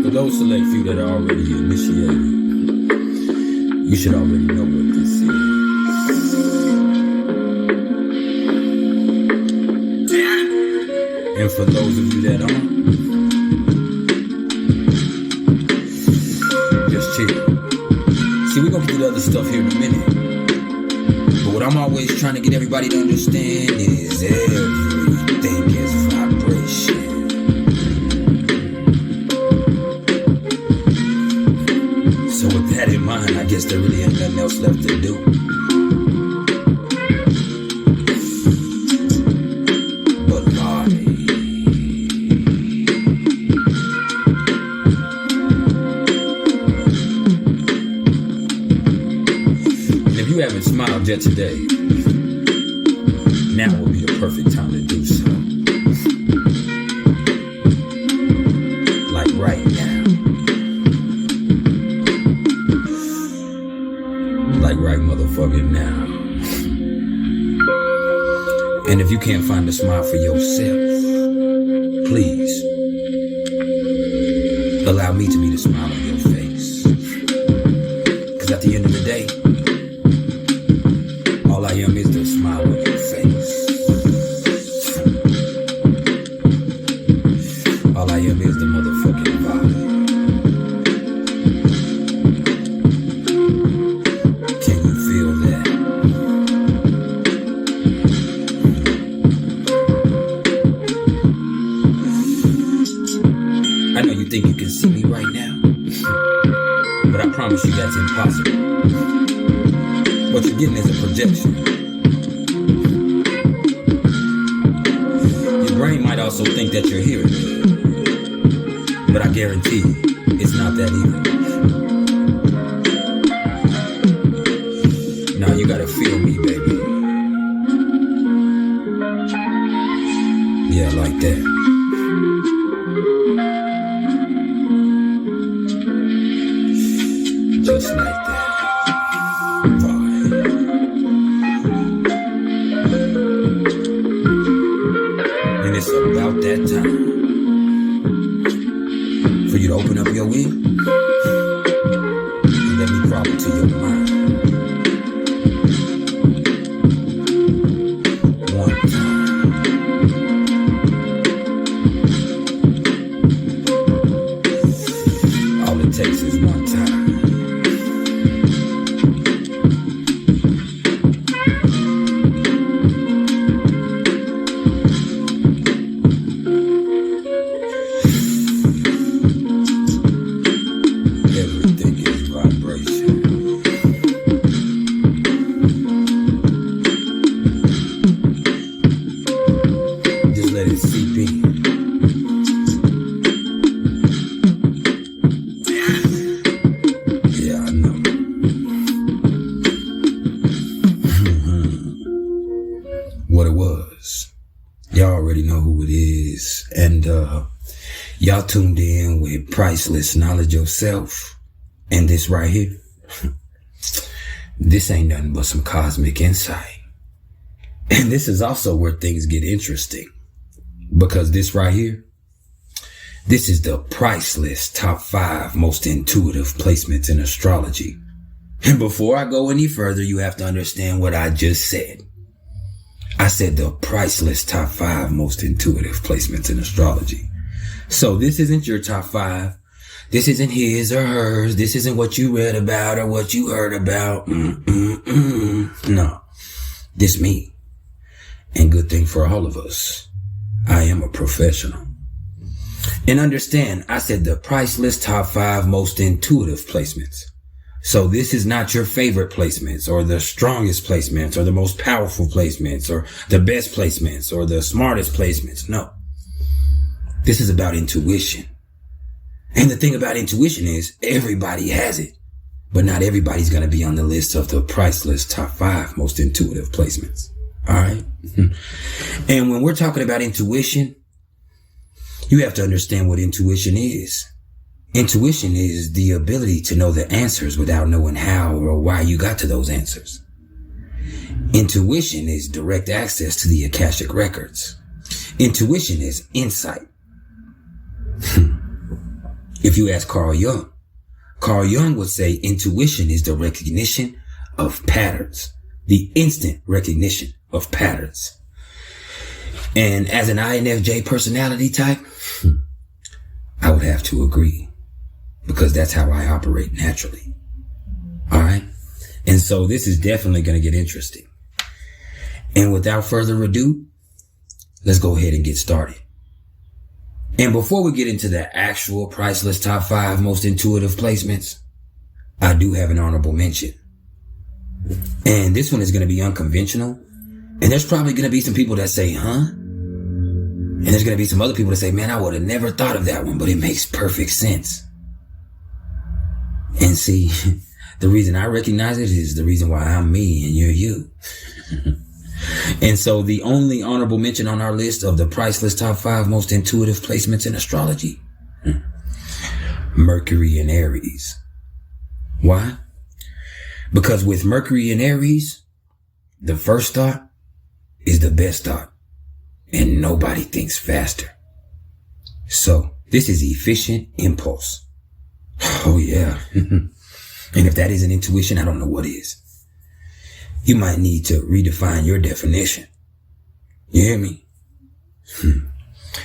For those select few that are already initiated, you should already know what this is. And for those of you that aren't, just chill. See, we're gonna get to the other stuff here in a minute. But what I'm always trying to get everybody to understand is everything is vibration. So with that in mind, I guess there really ain't nothing else left to do. But party. And if you haven't smiled yet today, now will be the perfect time to do so. Like right now. Like right motherfucking now. And if you can't find a smile for yourself, please allow me to be the smile on your face. Cause at the end of the day, all I am is the smile on your face. All I am is the motherfucking vibe. Think you can see me right now, but I promise you that's impossible. What you're getting is a projection. Your brain might also think that you're hearing me, but I guarantee you, it's not that either. Now you gotta feel me, baby. Yeah, like that. Just like that. Vibe. And it's about that time for you to open up your ear and let me crawl into your mind. One time. All it takes is one time. Y'all tuned in with Priceless Knowledge of Self, and this right here, this ain't nothing but some cosmic insight. And this is also where things get interesting, because this right here, this is the priceless top 5 most intuitive placements in astrology. And before I go any further, you have to understand what I just said. I said the priceless top 5 most intuitive placements in astrology. So this isn't your top 5. This isn't his or hers. This isn't what you read about or what you heard about. No, this me. And good thing for all of us, I am a professional. And understand, I said the priceless top 5 most intuitive placements. So this is not your favorite placements or the strongest placements or the most powerful placements or the best placements or the smartest placements. No. This is about intuition. And the thing about intuition is everybody has it, but not everybody's going to be on the list of the priceless top 5 most intuitive placements. All right. And when we're talking about intuition, you have to understand what intuition is. Intuition is the ability to know the answers without knowing how or why you got to those answers. Intuition is direct access to the Akashic records. Intuition is insight. If you ask Carl Jung would say intuition is the recognition of patterns, the instant recognition of patterns. And as an INFJ personality type, I would have to agree, because that's how I operate naturally. All right. And so this is definitely going to get interesting. And without further ado, let's go ahead and get started. And before we get into the actual priceless top 5 most intuitive placements, I do have an honorable mention. And this one is going to be unconventional. And there's probably going to be some people that say, huh? And there's going to be some other people that say, man, I would have never thought of that one, but it makes perfect sense. And see, the reason I recognize it is the reason why I'm me and you're you. And so the only honorable mention on our list of the priceless top 5 most intuitive placements in astrology, Mercury in Aries. Why? Because with Mercury in Aries, the first thought is the best thought, and nobody thinks faster. So this is efficient impulse. Oh yeah. And if that isn't intuition, I don't know what is. You might need to redefine your definition. You hear me?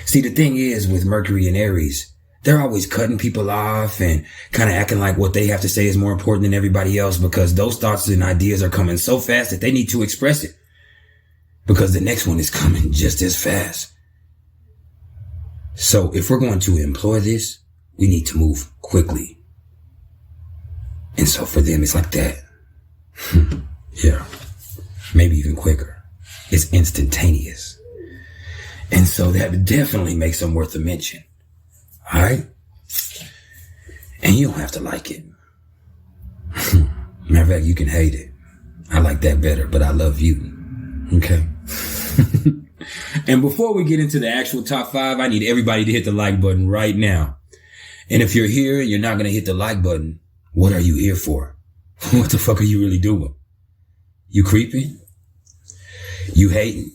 See, the thing is with Mercury and Aries, they're always cutting people off and kind of acting like what they have to say is more important than everybody else, because those thoughts and ideas are coming so fast that they need to express it, because the next one is coming just as fast. So if we're going to employ this, we need to move quickly. And so for them, it's like that. Yeah, maybe even quicker. It's instantaneous. And so that definitely makes them worth a mention. All right? And you don't have to like it. Matter of fact, you can hate it. I like that better, but I love you. Okay? And before we get into the actual top 5, I need everybody to hit the like button right now. And if you're here and you're not going to hit the like button, what are you here for? What the fuck are you really doing? You creeping? You hating?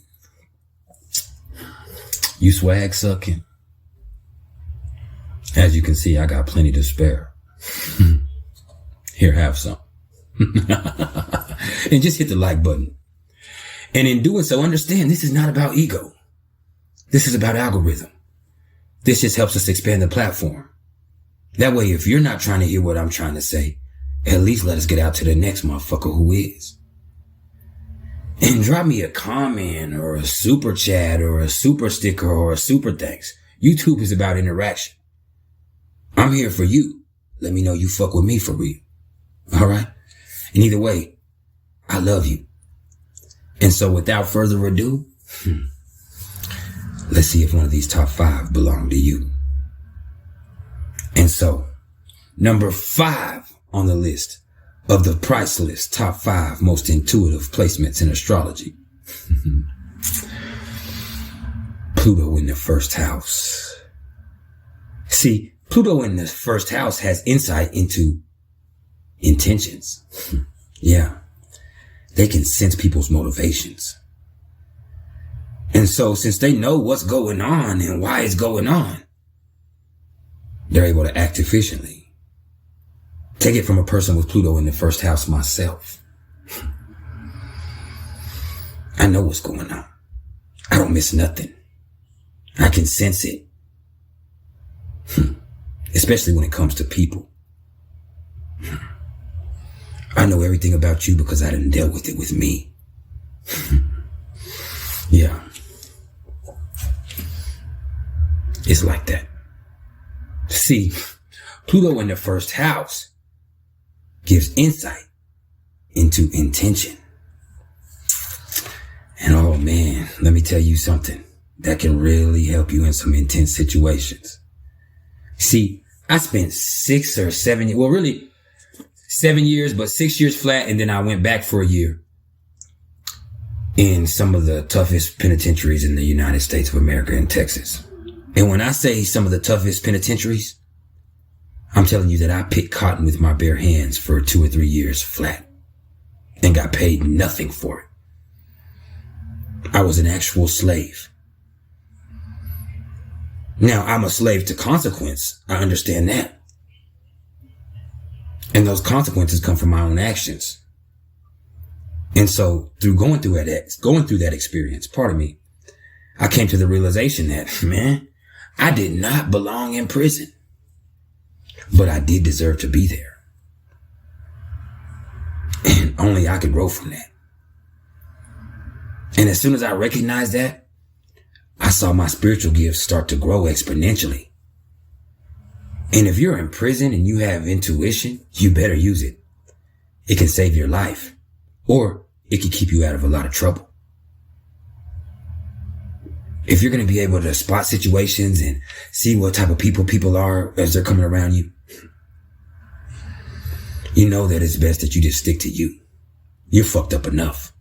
You swag sucking? As you can see, I got plenty to spare. Here, have some. And just hit the like button. And in doing so, understand this is not about ego. This is about algorithm. This just helps us expand the platform. That way, if you're not trying to hear what I'm trying to say, at least let us get out to the next motherfucker who is. And drop me a comment or a super chat or a super sticker or a super thanks. YouTube is about interaction. I'm here for you. Let me know you fuck with me for real. All right? And either way, I love you. And so without further ado, let's see if one of these top 5 belong to you. And so, number 5 on the list of the priceless top 5 most intuitive placements in astrology. Pluto in the first house. See, Pluto in the first house has insight into intentions. Yeah. They can sense people's motivations. And so since they know what's going on and why it's going on, they're able to act efficiently. Take it from a person with Pluto in the first house myself. I know what's going on. I don't miss nothing. I can sense it. Especially when it comes to people. I know everything about you because I done dealt with it with me. Yeah. It's like that. See, Pluto in the first house gives insight into intention. And oh man, let me tell you something that can really help you in some intense situations. See, I spent 6 or 7 years, well really 7 years, but 6 years flat. And then I went back for a year in some of the toughest penitentiaries in the United States of America in Texas. And when I say some of the toughest penitentiaries, I'm telling you that I picked cotton with my bare hands for 2 or 3 years flat and got paid nothing for it. I was an actual slave. Now, I'm a slave to consequence. I understand that. And those consequences come from my own actions. And so through going through that experience, I came to the realization that, man, I did not belong in prison, but I did deserve to be there. And only I could grow from that. And as soon as I recognized that, I saw my spiritual gifts start to grow exponentially. And if you're in prison and you have intuition, you better use it. It can save your life, or it can keep you out of a lot of trouble. If you're going to be able to spot situations and see what type of people are as they're coming around you, you know that it's best that you just stick to you. You're fucked up enough.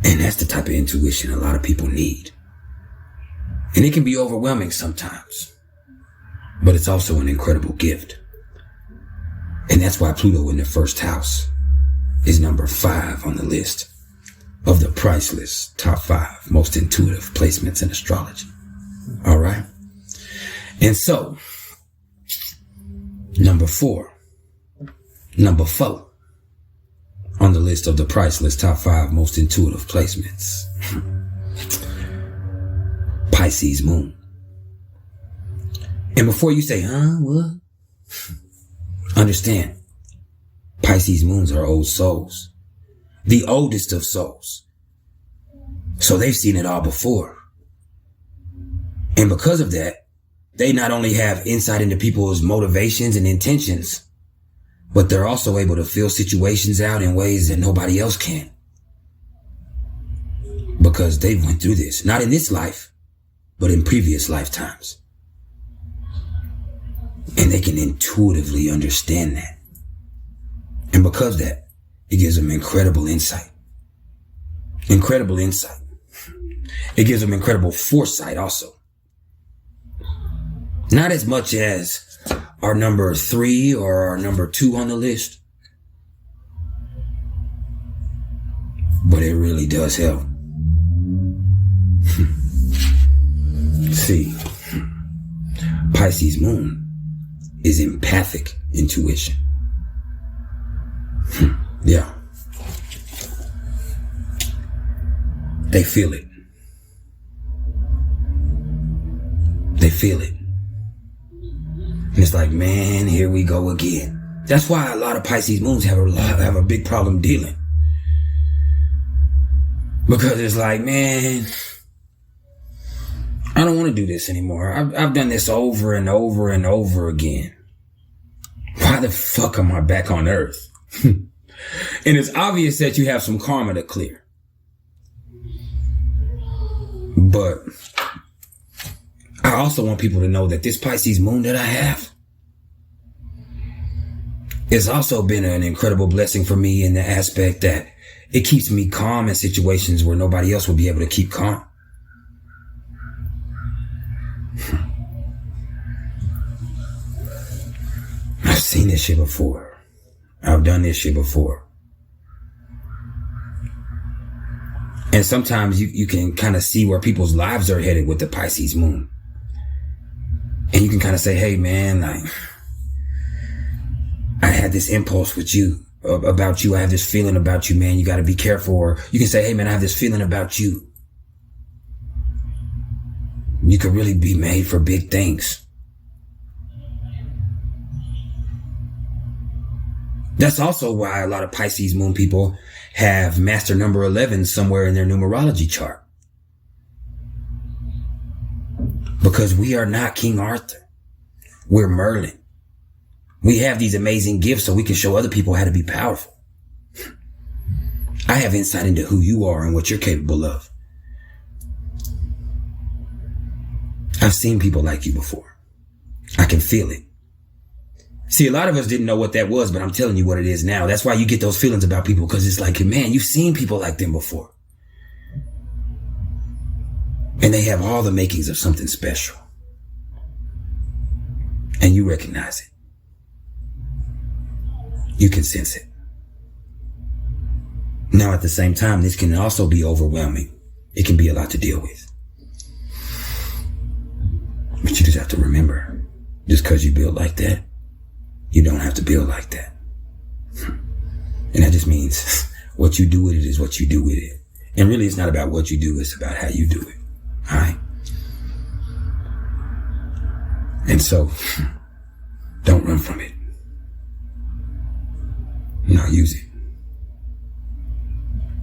And that's the type of intuition a lot of people need. And it can be overwhelming sometimes, but it's also an incredible gift. And that's why Pluto in the first house is number 5 on the list of the priceless top 5 most intuitive placements in astrology. All right. And so, number 4 on the list of the priceless top 5 most intuitive placements. Pisces Moon. And before you say, what? Understand, Pisces Moons are old souls. The oldest of souls. So they've seen it all before. And because of that, they not only have insight into people's motivations and intentions, but they're also able to feel situations out in ways that nobody else can. Because they've went through this, not in this life, but in previous lifetimes. And they can intuitively understand that. And because of that, it gives them incredible insight. Incredible insight. It gives them incredible foresight also. Not as much as our number 3 or our number 2 on the list, but it really does help. See, Pisces Moon is empathic intuition. Yeah. They feel it. They feel it. And it's like, man, here we go again. That's why a lot of Pisces Moons have a big problem dealing. Because it's like, man, I don't want to do this anymore. I've done this over and over and over again. Why the fuck am I back on Earth? And it's obvious that you have some karma to clear. But I also want people to know that this Pisces Moon that I have, it's also been an incredible blessing for me in the aspect that it keeps me calm in situations where nobody else will be able to keep calm. I've seen this shit before. I've done this shit before. And sometimes you can kind of see where people's lives are headed with the Pisces Moon. And you can kind of say, hey man, like, I had this impulse with you, about you. I have this feeling about you, man. You got to be careful. Or you can say, hey man, I have this feeling about you. You could really be made for big things. That's also why a lot of Pisces Moon people have master number 11 somewhere in their numerology chart. Because we are not King Arthur. We're Merlin. We have these amazing gifts so we can show other people how to be powerful. I have insight into who you are and what you're capable of. I've seen people like you before. I can feel it. See, a lot of us didn't know what that was, but I'm telling you what it is now. That's why you get those feelings about people, because it's like, man, you've seen people like them before. And they have all the makings of something special. And you recognize it. You can sense it. Now, at the same time, this can also be overwhelming. It can be a lot to deal with. But you just have to remember, just because you build like that, you don't have to build like that. And that just means what you do with it is what you do with it. And really, it's not about what you do, it's about how you do it. All right? And so, don't run from it. No, use it.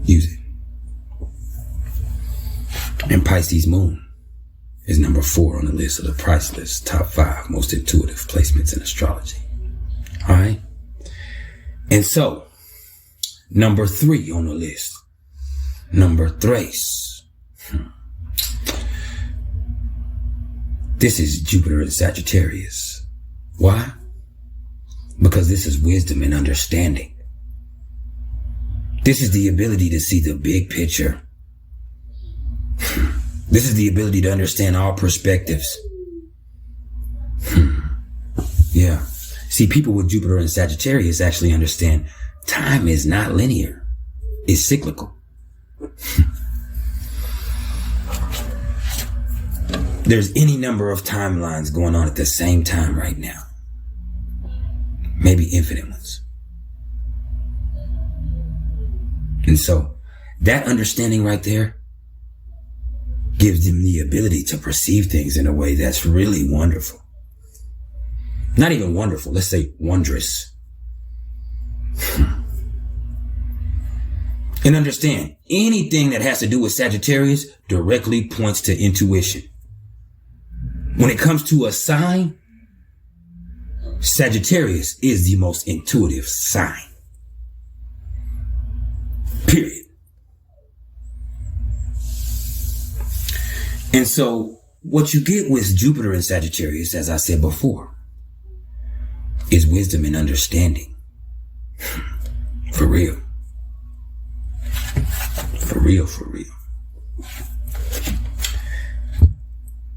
Use it. And Pisces Moon is number 4 on the list of the PrIcElEsS top 5 most intuitive placements in astrology. All right? And so, number 3 on the list. Number 3. This is Jupiter in Sagittarius. Why? Because this is wisdom and understanding. This is the ability to see the big picture. This is the ability to understand all perspectives. Yeah. See, people with Jupiter in Sagittarius actually understand time is not linear. It's cyclical. There's any number of timelines going on at the same time right now. Maybe infinite ones. And so that understanding right there gives them the ability to perceive things in a way that's really wonderful. Not even wonderful, let's say wondrous. And understand, anything that has to do with Sagittarius directly points to intuition. When it comes to a sign, Sagittarius is the most intuitive sign. Period. And so what you get with Jupiter in Sagittarius, as I said before, is wisdom and understanding. For real. For real, for real.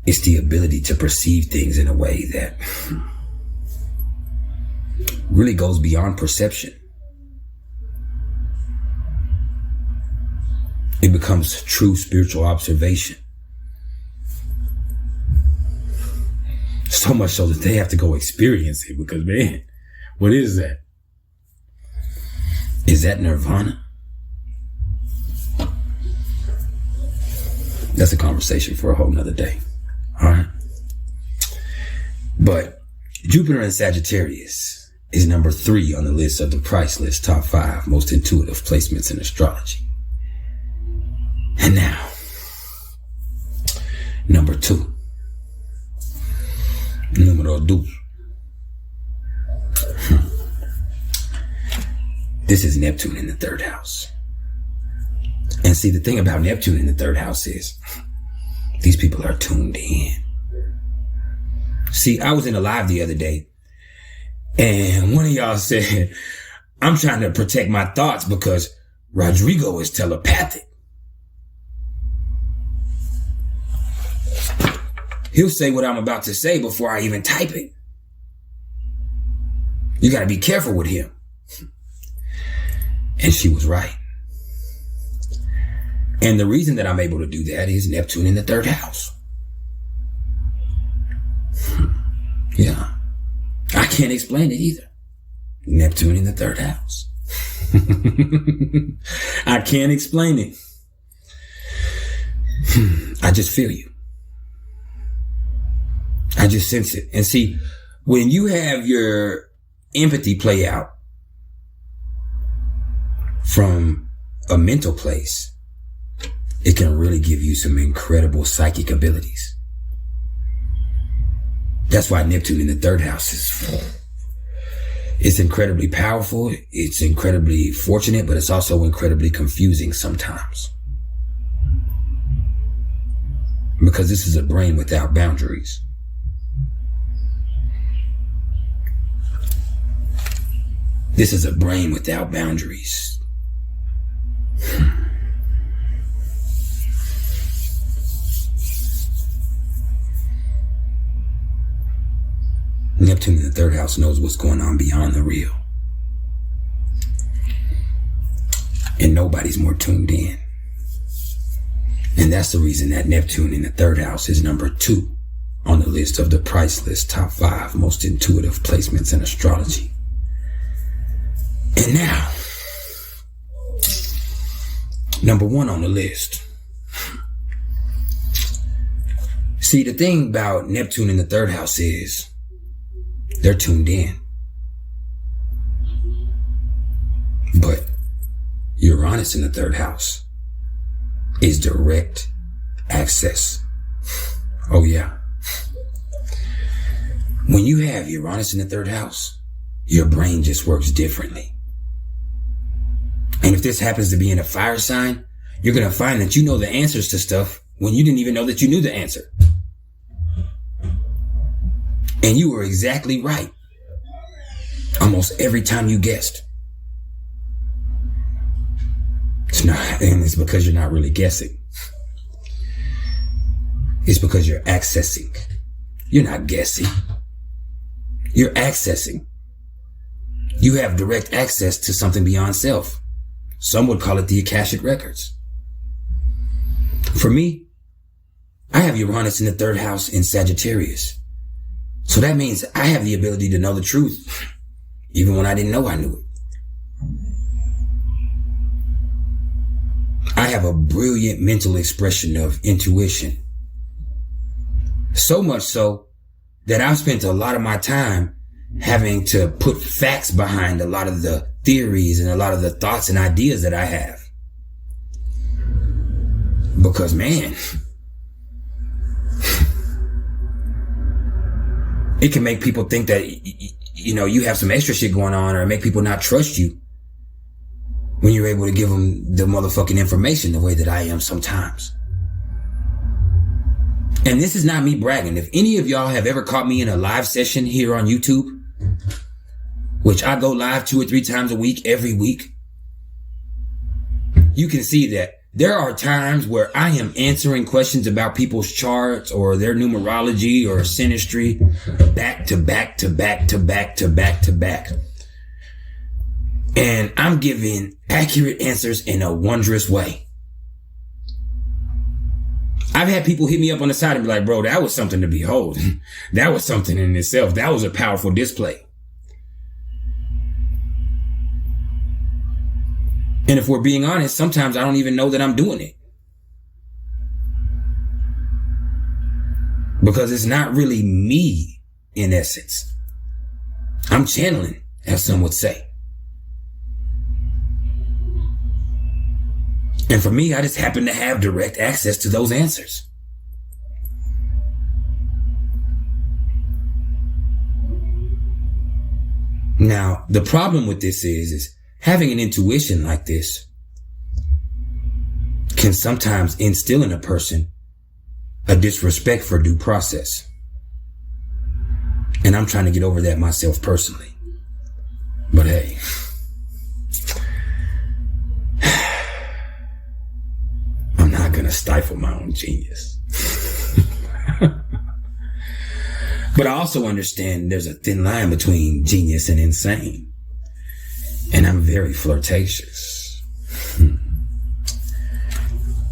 It's the ability to perceive things in a way that really goes beyond perception. It becomes true spiritual observation. So much so that they have to go experience it because, man, what is that? Is that nirvana? That's a conversation for a whole nother day. All right. But Jupiter in Sagittarius is number 3 on the list of the PrIcElEsS top 5 most intuitive placements in astrology. And now, number 2. Numero 2. This is Neptune in the 3rd house. And see, the thing about Neptune in the 3rd house is these people are tuned in. See, I was in a live the other day and one of y'all said, I'm trying to protect my thoughts because Rodrigo is telepathic. He'll say what I'm about to say before I even type it. You got to be careful with him. And she was right. And the reason that I'm able to do that is Neptune in the 3rd house. Yeah. I can't explain it either. Neptune in the 3rd house. I can't explain it. I just feel you. I just sense it. And see, when you have your empathy play out from a mental place, it can really give you some incredible psychic abilities. That's why Neptune in the 3rd house it's incredibly powerful. It's incredibly fortunate, but it's also incredibly confusing sometimes. Because this is a brain without boundaries. This is a brain without boundaries. Neptune in the 3rd house knows what's going on beyond the real. And nobody's more tuned in. And that's the reason that Neptune in the 3rd house is number 2 on the list of the PrIcElEsS top 5 most intuitive placements in astrology. And now, number 1 on the list. See, the thing about Neptune in the 3rd house is they're tuned in. But Uranus in the 3rd house is direct access. Oh yeah. When you have Uranus in the 3rd house, your brain just works differently. And if this happens to be in a fire sign, you're going to find that you know the answers to stuff when you didn't even know that you knew the answer. And you were exactly right almost every time you guessed. And it's because you're not really guessing. It's because you're accessing. You're not guessing. You're accessing. You have direct access to something beyond self. Some would call it the Akashic records. For me, I have Uranus in the 3rd house in Sagittarius. So that means I have the ability to know the truth, even when I didn't know I knew it. I have a brilliant mental expression of intuition. So much so that I've spent a lot of my time having to put facts behind a lot of the theories and a lot of the thoughts and ideas that I have. Because, man, it can make people think that, you have some extra shit going on, or make people not trust you when you're able to give them the motherfucking information the way that I am sometimes. And this is not me bragging. If any of y'all have ever caught me in a live session here on YouTube, which I go live 2 or 3 times a week, every week, you can see that there are times where I am answering questions about people's charts or their numerology or synastry back to back to back to back to back to back. And I'm giving accurate answers in a wondrous way. I've had people hit me up on the side and be like, bro, that was something to behold. That was something in itself. That was a powerful display. And if we're being honest, sometimes I don't even know that I'm doing it. Because it's not really me in essence. I'm channeling, as some would say. And for me, I just happen to have direct access to those answers. Now, the problem with this is having an intuition like this can sometimes instill in a person a disrespect for due process. And I'm trying to get over that myself personally. But hey, I'm not going to stifle my own genius. But I also understand there's a thin line between genius and insane. And I'm very flirtatious.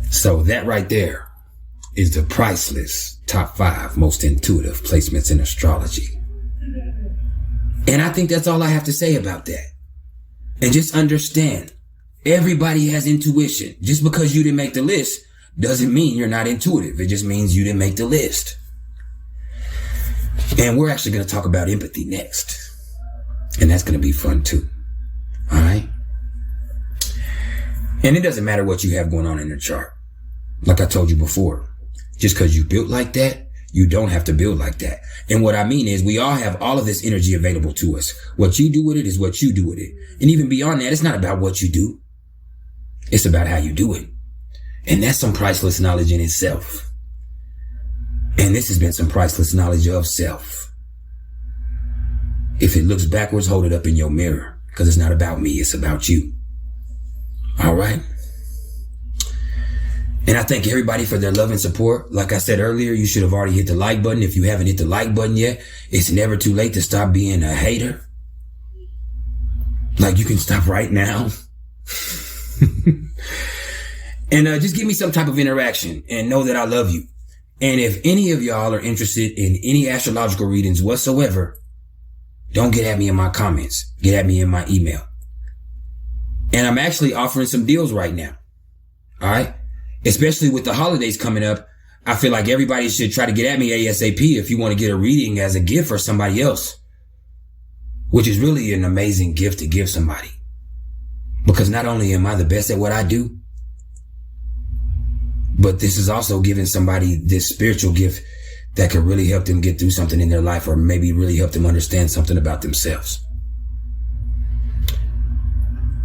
So that right there is the PrIcElEsS top 5 most intuitive placements in astrology. And I think that's all I have to say about that. And just understand, everybody has intuition. Just because you didn't make the list doesn't mean you're not intuitive. It just means you didn't make the list. And we're actually going to talk about empathy next. And that's going to be fun too. All right. And it doesn't matter what you have going on in your chart. Like I told you before, just because you built like that, you don't have to build like that. And what I mean is we all have all of this energy available to us. What you do with it is what you do with it. And even beyond that, it's not about what you do. It's about how you do it. And that's some priceless knowledge in itself. And this has been some priceless knowledge of self. If it looks backwards, hold it up in your mirror. Because it's not about me, it's about you. All right? And I thank everybody for their love and support. Like I said earlier, you should have already hit the like button. If you haven't hit the like button yet, it's never too late to stop being a hater. Like, you can stop right now. And just give me some type of interaction and know that I love you. And if any of y'all are interested in any astrological readings whatsoever, don't get at me in my comments. Get at me in my email. And I'm actually offering some deals right now. All right. Especially with the holidays coming up. I feel like everybody should try to get at me ASAP if you want to get a reading as a gift for somebody else, which is really an amazing gift to give somebody. Because not only am I the best at what I do, but this is also giving somebody this spiritual gift that could really help them get through something in their life, or maybe really help them understand something about themselves.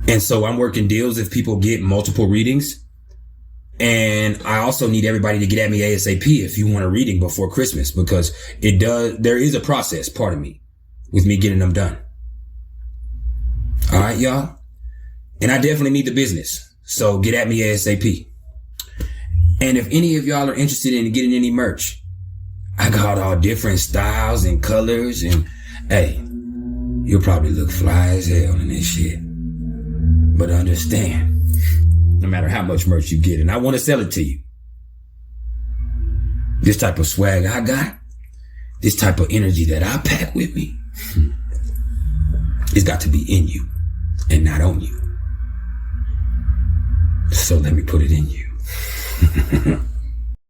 And so I'm working deals if people get multiple readings. And I also need everybody to get at me ASAP if you want a reading before Christmas, because there is a process, pardon me, with me getting them done. All right, y'all. And I definitely need the business. So get at me ASAP. And if any of y'all are interested in getting any merch, I got all different styles and colors, and hey, you'll probably look fly as hell in this shit. But understand, no matter how much merch you get, and I want to sell it to you, this type of swag I got, this type of energy that I pack with me, it's got to be in you and not on you. So let me put it in you.